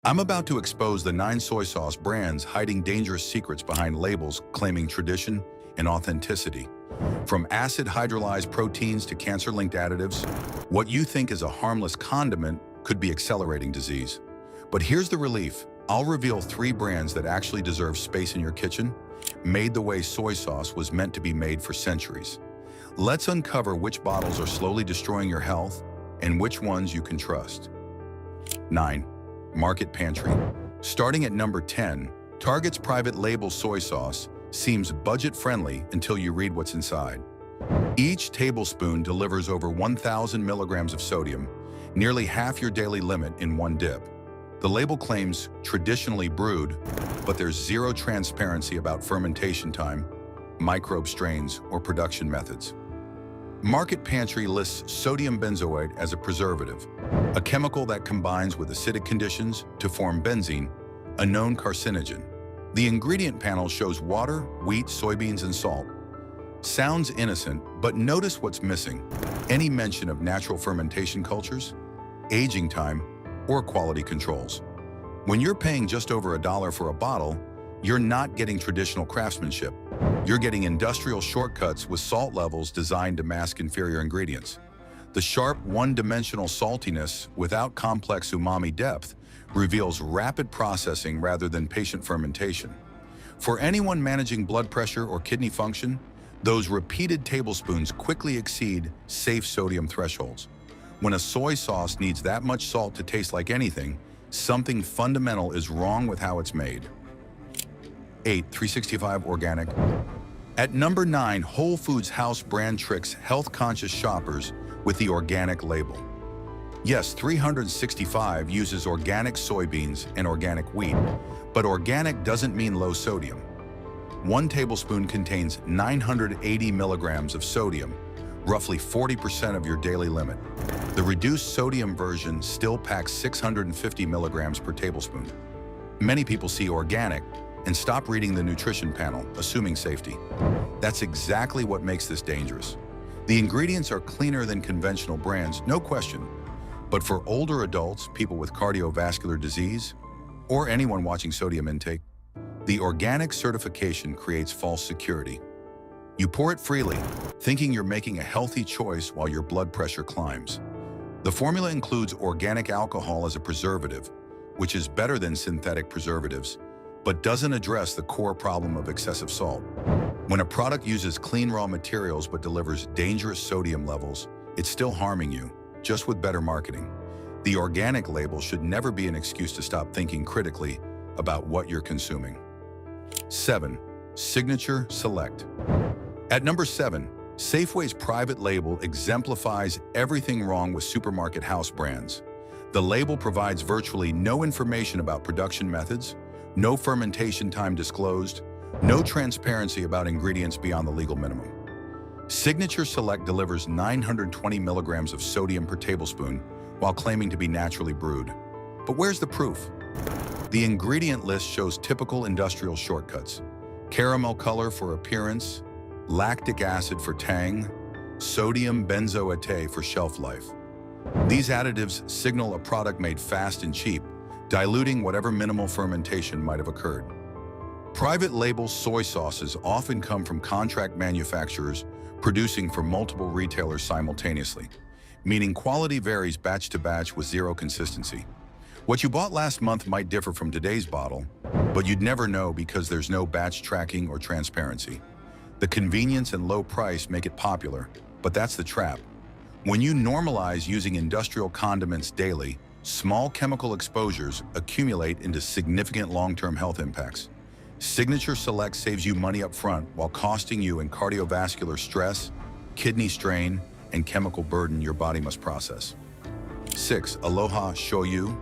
I'm about to expose the 9 soy sauce brands hiding dangerous secrets behind labels claiming tradition and authenticity. From acid hydrolyzed proteins to cancer-linked additives, what you think is a harmless condiment could be accelerating disease. But here's the relief. I'll reveal 3 brands that actually deserve space in your kitchen, made the way soy sauce was meant to be made for centuries. Let's uncover which bottles are slowly destroying your health and which ones you can trust. 9. Market Pantry. Starting at number 10, Target's private label soy sauce seems budget-friendly until you read what's inside. Each tablespoon delivers over 1,000 milligrams of sodium, nearly half your daily limit in one dip. The label claims traditionally brewed, but there's zero transparency about fermentation time, microbe strains, or production methods. Market Pantry lists sodium benzoate as a preservative, a chemical that combines with acidic conditions to form benzene, a known carcinogen. The ingredient panel shows water, wheat, soybeans, and salt. Sounds innocent, but notice what's missing. Any mention of natural fermentation cultures, aging time, or quality controls. When you're paying just over $1 for a bottle, you're not getting traditional craftsmanship. You're getting industrial shortcuts with salt levels designed to mask inferior ingredients. The sharp, one-dimensional saltiness without complex umami depth reveals rapid processing rather than patient fermentation. For anyone managing blood pressure or kidney function, those repeated tablespoons quickly exceed safe sodium thresholds. When a soy sauce needs that much salt to taste like anything, something fundamental is wrong with how it's made. 8. 365 Organic. At number 9, Whole Foods House brand tricks health-conscious shoppers with the organic label. Yes, 365 uses organic soybeans and organic wheat, but organic doesn't mean low sodium. 1 tablespoon contains 980 milligrams of sodium, roughly 40% of your daily limit. The reduced sodium version still packs 650 milligrams per tablespoon. Many people see organic and stop reading the nutrition panel, assuming safety. That's exactly what makes this dangerous. The ingredients are cleaner than conventional brands, no question. But for older adults, people with cardiovascular disease, or anyone watching sodium intake, the organic certification creates false security. You pour it freely, thinking you're making a healthy choice while your blood pressure climbs. The formula includes organic alcohol as a preservative, which is better than synthetic preservatives, but doesn't address the core problem of excessive salt. When a product uses clean raw materials but delivers dangerous sodium levels, it's still harming you, just with better marketing. The organic label should never be an excuse to stop thinking critically about what you're consuming. 7. Signature Select. At number 7, Safeway's private label exemplifies everything wrong with supermarket house brands. The label provides virtually no information about production methods, no fermentation time disclosed, no transparency about ingredients beyond the legal minimum. Signature Select delivers 920 milligrams of sodium per tablespoon while claiming to be naturally brewed. But where's the proof? The ingredient list shows typical industrial shortcuts: caramel color for appearance, lactic acid for tang, sodium benzoate for shelf life. These additives signal a product made fast and cheap, diluting whatever minimal fermentation might have occurred. Private label soy sauces often come from contract manufacturers producing for multiple retailers simultaneously, meaning quality varies batch to batch with zero consistency. What you bought last month might differ from today's bottle, but you'd never know because there's no batch tracking or transparency. The convenience and low price make it popular, but that's the trap. When you normalize using industrial condiments daily, small chemical exposures accumulate into significant long-term health impacts. Signature Select saves you money up front while costing you in cardiovascular stress, kidney strain, and chemical burden your body must process. 6. Aloha Shoyu.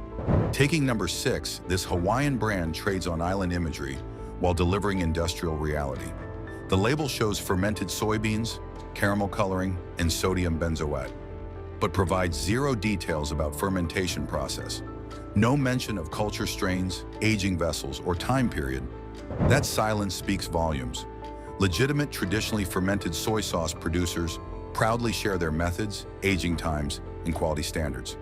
Taking number 6, this Hawaiian brand trades on island imagery while delivering industrial reality. The label shows fermented soybeans, caramel coloring, and sodium benzoate, but provides zero details about fermentation process. No mention of culture strains, aging vessels, or time period. That silence speaks volumes. Legitimate traditionally fermented soy sauce producers proudly share their methods, aging times, and quality standards.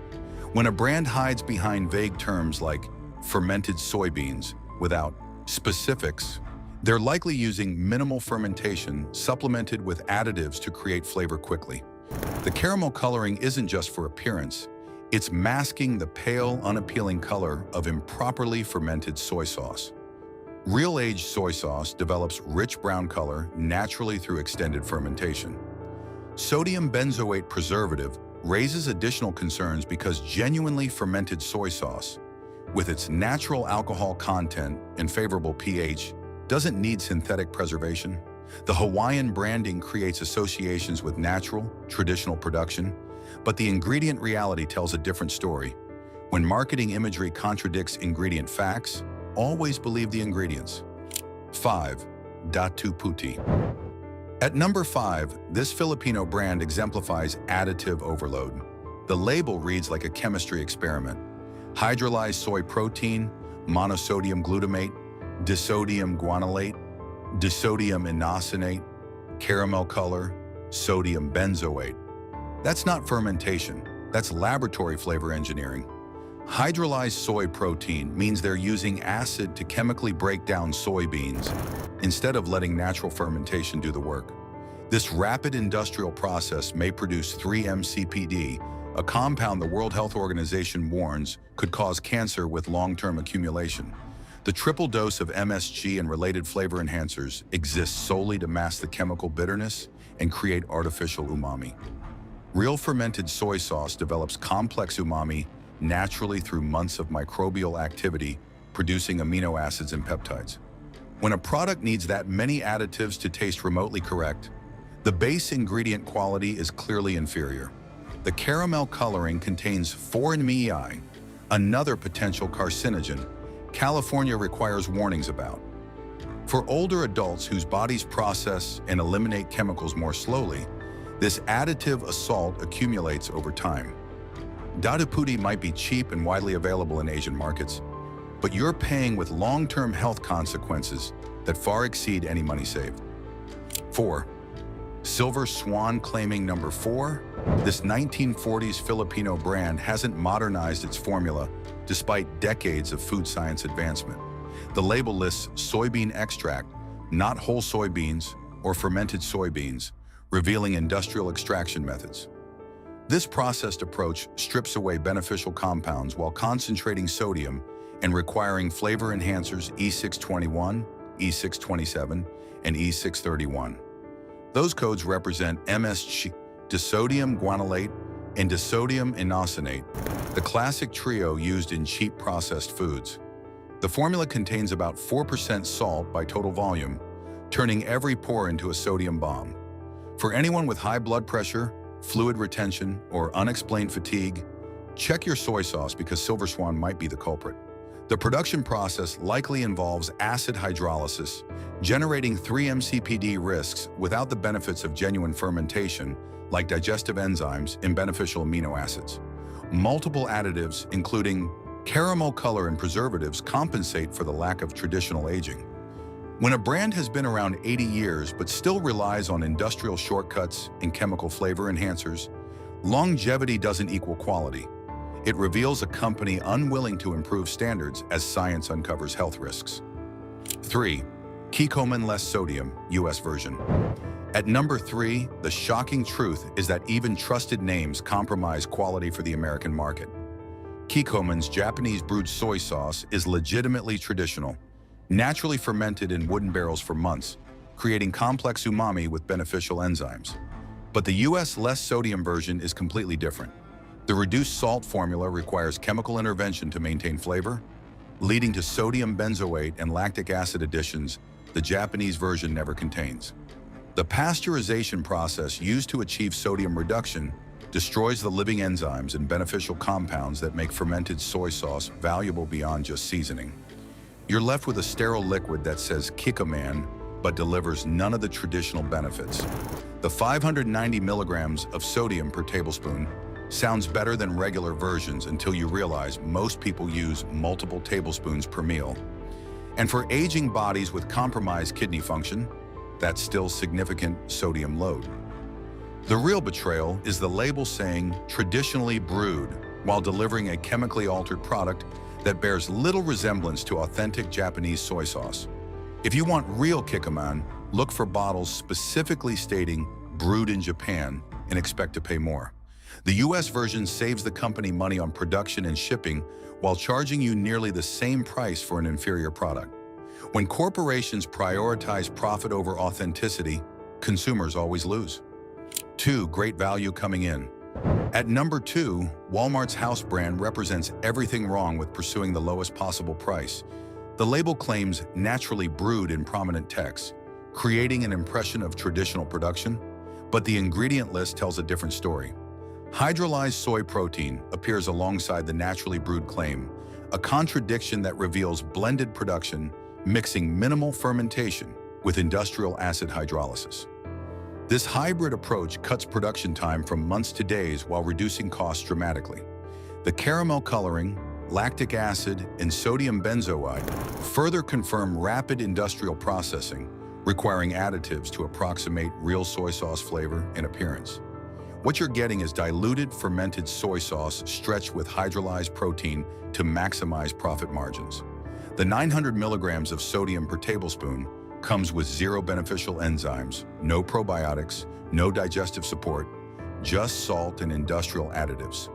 When a brand hides behind vague terms like fermented soybeans without specifics, they're likely using minimal fermentation supplemented with additives to create flavor quickly. The caramel coloring isn't just for appearance, it's masking the pale, unappealing color of improperly fermented soy sauce. Real aged soy sauce develops rich brown color naturally through extended fermentation. Sodium benzoate preservative raises additional concerns because genuinely fermented soy sauce, with its natural alcohol content and favorable pH, doesn't need synthetic preservation. The Hawaiian branding creates associations with natural, traditional production, but the ingredient reality tells a different story. When marketing imagery contradicts ingredient facts, always believe the ingredients. 5. Datu Puti. At number 5, this Filipino brand exemplifies additive overload. The label reads like a chemistry experiment. Hydrolyzed soy protein, monosodium glutamate, disodium guanylate, disodium inosinate, caramel color, sodium benzoate. That's not fermentation, that's laboratory flavor engineering. Hydrolyzed soy protein means they're using acid to chemically break down soybeans instead of letting natural fermentation do the work. This rapid industrial process may produce 3-MCPD, a compound the World Health Organization warns could cause cancer with long-term accumulation. The triple dose of MSG and related flavor enhancers exists solely to mask the chemical bitterness and create artificial umami. Real fermented soy sauce develops complex umami naturally through months of microbial activity, producing amino acids and peptides. When a product needs that many additives to taste remotely correct, the base ingredient quality is clearly inferior. The caramel coloring contains 4-MeI, another potential carcinogen California requires warnings about. For older adults whose bodies process and eliminate chemicals more slowly, this additive assault accumulates over time. Datu Puti might be cheap and widely available in Asian markets, but you're paying with long-term health consequences that far exceed any money saved. 4. Silver Swan claiming number 4, this 1940s Filipino brand hasn't modernized its formula despite decades of food science advancement. The label lists soybean extract, not whole soybeans or fermented soybeans, revealing industrial extraction methods. This processed approach strips away beneficial compounds while concentrating sodium and requiring flavor enhancers E621, E627, and E631. Those codes represent MSG, disodium guanylate, and disodium inosinate, the classic trio used in cheap processed foods. The formula contains about 4% salt by total volume, turning every pour into a sodium bomb. For anyone with high blood pressure, fluid retention, or unexplained fatigue, check your soy sauce because Silver Swan might be the culprit. The production process likely involves acid hydrolysis, generating 3-MCPD risks without the benefits of genuine fermentation, like digestive enzymes and beneficial amino acids. Multiple additives, including caramel color and preservatives, compensate for the lack of traditional aging. When a brand has been around 80 years but still relies on industrial shortcuts and chemical flavor enhancers, longevity doesn't equal quality. It reveals a company unwilling to improve standards as science uncovers health risks. 3. Kikkoman less sodium, US version. At number 3, the shocking truth is that even trusted names compromise quality for the American market. Kikkoman's Japanese brewed soy sauce is legitimately traditional, naturally fermented in wooden barrels for months, creating complex umami with beneficial enzymes. But the US less sodium version is completely different. The reduced salt formula requires chemical intervention to maintain flavor, leading to sodium benzoate and lactic acid additions the Japanese version never contains. The pasteurization process used to achieve sodium reduction destroys the living enzymes and beneficial compounds that make fermented soy sauce valuable beyond just seasoning. You're left with a sterile liquid that says Kikkoman, but delivers none of the traditional benefits. The 590 milligrams of sodium per tablespoon sounds better than regular versions until you realize most people use multiple tablespoons per meal. And for aging bodies with compromised kidney function, that's still significant sodium load. The real betrayal is the label saying traditionally brewed while delivering a chemically altered product that bears little resemblance to authentic Japanese soy sauce. If you want real kikkoman, look for bottles specifically stating "brewed in Japan" and expect to pay more. The US version saves the company money on production and shipping while charging you nearly the same price for an inferior product. When corporations prioritize profit over authenticity, consumers always lose. 2. Great value coming in. At number 2, Walmart's house brand represents everything wrong with pursuing the lowest possible price. The label claims naturally brewed in prominent text, creating an impression of traditional production, but the ingredient list tells a different story. Hydrolyzed soy protein appears alongside the naturally brewed claim, a contradiction that reveals blended production, mixing minimal fermentation with industrial acid hydrolysis. This hybrid approach cuts production time from months to days while reducing costs dramatically. The caramel coloring, lactic acid, and sodium benzoate further confirm rapid industrial processing, requiring additives to approximate real soy sauce flavor and appearance. What you're getting is diluted fermented soy sauce stretched with hydrolyzed protein to maximize profit margins. The 900 milligrams of sodium per tablespoon comes with zero beneficial enzymes, no probiotics, no digestive support, just salt and industrial additives.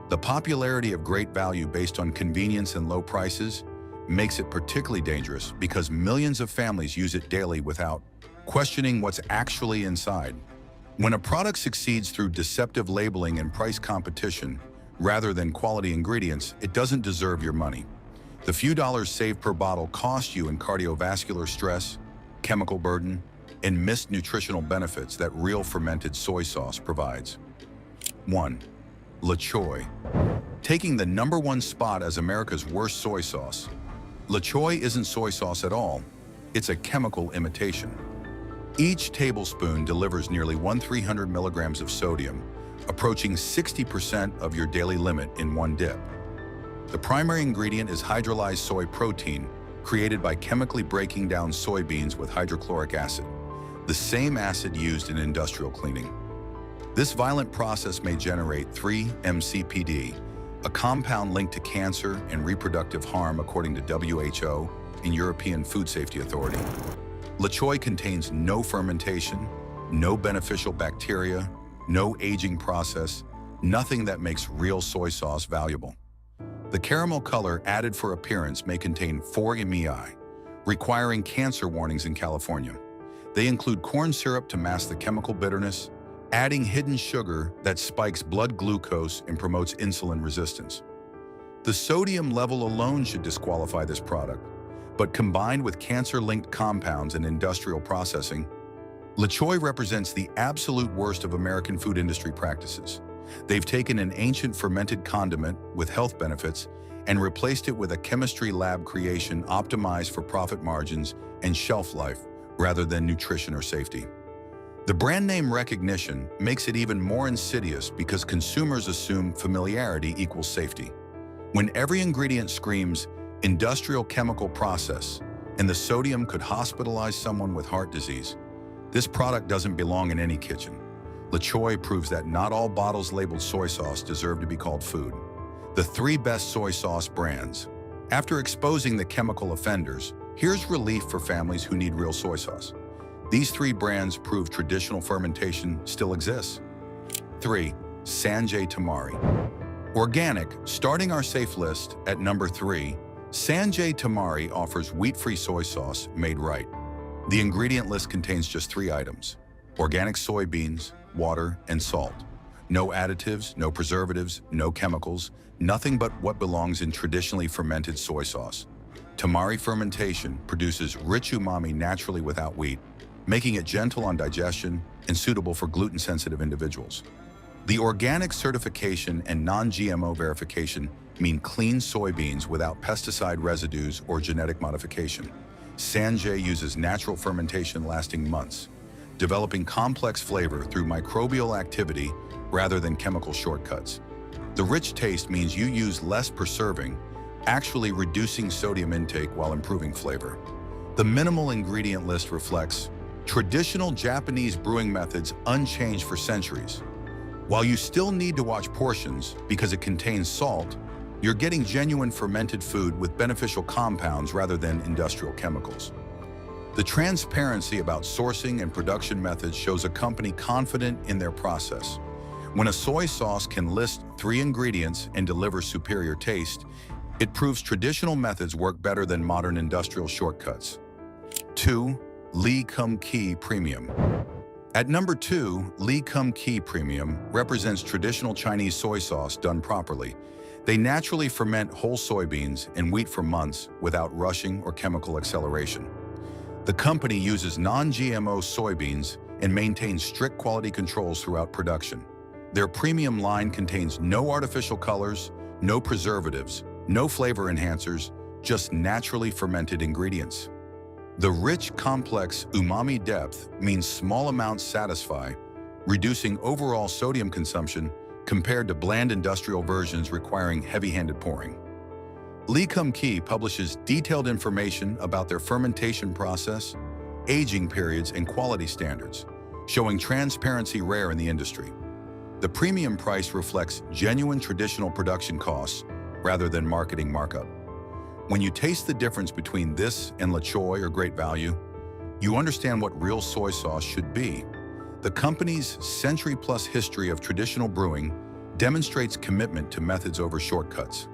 The popularity of great value based on convenience and low prices makes it particularly dangerous because millions of families use it daily without questioning what's actually inside. When a product succeeds through deceptive labeling and price competition, rather than quality ingredients, it doesn't deserve your money. The few dollars saved per bottle cost you in cardiovascular stress, chemical burden, and missed nutritional benefits that real fermented soy sauce provides. 1. La Choy. Taking the #1 spot as America's worst soy sauce, La Choy isn't soy sauce at all. It's a chemical imitation. Each tablespoon delivers nearly 1,300 milligrams of sodium, approaching 60% of your daily limit in one dip. The primary ingredient is hydrolyzed soy protein, created by chemically breaking down soybeans with hydrochloric acid, the same acid used in industrial cleaning. This violent process may generate 3-MCPD, a compound linked to cancer and reproductive harm according to WHO and European Food Safety Authority. La Choy contains no fermentation, no beneficial bacteria, no aging process, nothing that makes real soy sauce valuable. The caramel color added for appearance may contain 4-MeI, requiring cancer warnings in California. They include corn syrup to mask the chemical bitterness, adding hidden sugar that spikes blood glucose and promotes insulin resistance. The sodium level alone should disqualify this product, but combined with cancer-linked compounds and industrial processing, La Choy represents the absolute worst of American food industry practices. They've taken an ancient fermented condiment with health benefits and replaced it with a chemistry lab creation optimized for profit margins and shelf life rather than nutrition or safety. The brand name recognition makes it even more insidious because consumers assume familiarity equals safety. When every ingredient screams industrial chemical process and the sodium could hospitalize someone with heart disease, this product doesn't belong in any kitchen. La Choy proves that not all bottles labeled soy sauce deserve to be called food. The 3 best soy sauce brands. After exposing the chemical offenders, here's relief for families who need real soy sauce. These 3 brands prove traditional fermentation still exists. 3. Sanjay Tamari. Organic, starting our safe list at number 3, Sanjay Tamari offers wheat-free soy sauce made right. The ingredient list contains just 3 items: organic soybeans, water, and salt. No additives, no preservatives, no chemicals, nothing but what belongs in traditionally fermented soy sauce. Tamari fermentation produces rich umami naturally without wheat, making it gentle on digestion and suitable for gluten-sensitive individuals. The organic certification and non-GMO verification mean clean soybeans without pesticide residues or genetic modification. Sanjay uses natural fermentation lasting months, developing complex flavor through microbial activity rather than chemical shortcuts. The rich taste means you use less per serving, actually reducing sodium intake while improving flavor. The minimal ingredient list reflects traditional Japanese brewing methods unchanged for centuries. While you still need to watch portions because it contains salt, You're getting genuine fermented food with beneficial compounds rather than industrial chemicals. The transparency about sourcing and production methods shows a company confident in their process. When a soy sauce can list 3 ingredients and deliver superior taste, it proves traditional methods work better than modern industrial shortcuts. 2. Lee Kum Kee Premium. At number 2, Lee Kum Kee Premium represents traditional Chinese soy sauce done properly. They naturally ferment whole soybeans and wheat for months without rushing or chemical acceleration. The company uses non-GMO soybeans and maintains strict quality controls throughout production. Their premium line contains no artificial colors, no preservatives, no flavor enhancers, just naturally fermented ingredients. The rich, complex umami depth means small amounts satisfy, reducing overall sodium consumption compared to bland industrial versions requiring heavy-handed pouring. Lee Kum Kee publishes detailed information about their fermentation process, aging periods, and quality standards, showing transparency rare in the industry. The premium price reflects genuine traditional production costs rather than marketing markup. When you taste the difference between this and La Choy or Great Value, you understand what real soy sauce should be. The company's century-plus history of traditional brewing demonstrates commitment to methods over shortcuts.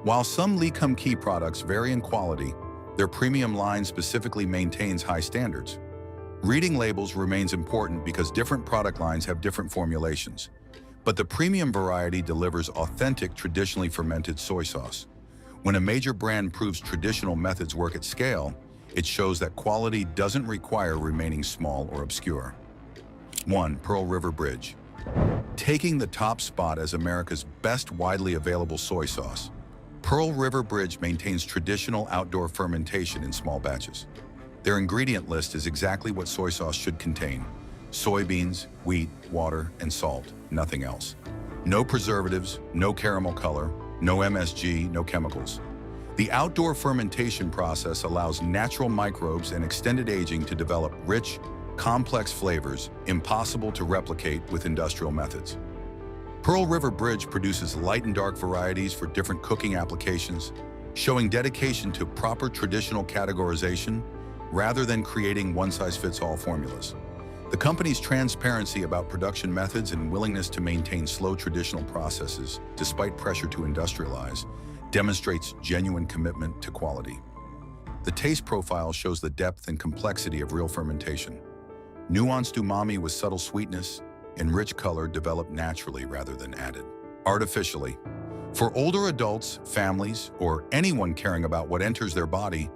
While some Lee Kum Kee products vary in quality, their premium line specifically maintains high standards. Reading labels remains important because different product lines have different formulations, but the premium variety delivers authentic, traditionally fermented soy sauce. When a major brand proves traditional methods work at scale, it shows that quality doesn't require remaining small or obscure. 1. Pearl River Bridge. Taking the top spot as America's best widely available soy sauce, Pearl River Bridge maintains traditional outdoor fermentation in small batches. Their ingredient list is exactly what soy sauce should contain: soybeans, wheat, water, and salt, nothing else. No preservatives, no caramel color, no MSG, no chemicals. The outdoor fermentation process allows natural microbes and extended aging to develop rich, complex flavors impossible to replicate with industrial methods. Pearl River Bridge produces light and dark varieties for different cooking applications, showing dedication to proper traditional categorization rather than creating one-size-fits-all formulas. The company's transparency about production methods and willingness to maintain slow traditional processes, despite pressure to industrialize, demonstrates genuine commitment to quality. The taste profile shows the depth and complexity of real fermentation. Nuanced umami with subtle sweetness and rich color developed naturally rather than added artificially. For older adults, families, or anyone caring about what enters their body,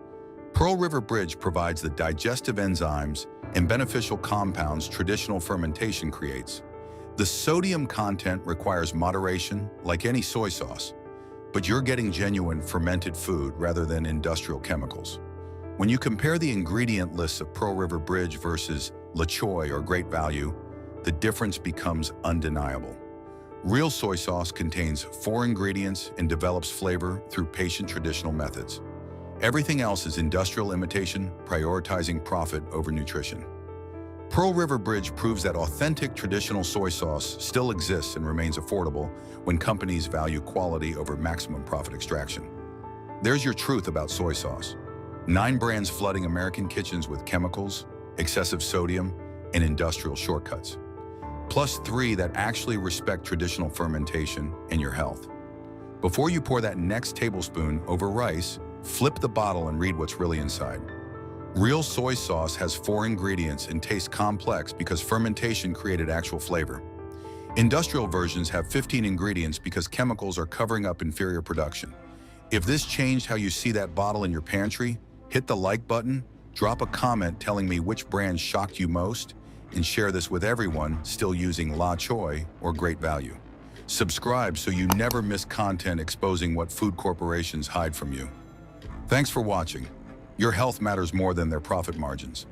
Pearl River Bridge provides the digestive enzymes and beneficial compounds traditional fermentation creates. The sodium content requires moderation, like any soy sauce, but you're getting genuine fermented food rather than industrial chemicals. When you compare the ingredient lists of Pearl River Bridge versus La Choy or Great Value, the difference becomes undeniable. Real soy sauce contains 4 ingredients and develops flavor through patient traditional methods. Everything else is industrial imitation, prioritizing profit over nutrition. Pearl River Bridge proves that authentic traditional soy sauce still exists and remains affordable when companies value quality over maximum profit extraction. There's your truth about soy sauce. 9 brands flooding American kitchens with chemicals, excessive sodium, and industrial shortcuts. Plus 3 that actually respect traditional fermentation and your health. Before you pour that next tablespoon over rice, flip the bottle and read what's really inside. Real soy sauce has 4 ingredients and tastes complex because fermentation created actual flavor. Industrial versions have 15 ingredients because chemicals are covering up inferior production. If this changed how you see that bottle in your pantry, hit the like button, drop a comment telling me which brand shocked you most, and share this with everyone still using La Choy or Great Value. Subscribe so you never miss content exposing what food corporations hide from you. Thanks for watching. Your health matters more than their profit margins.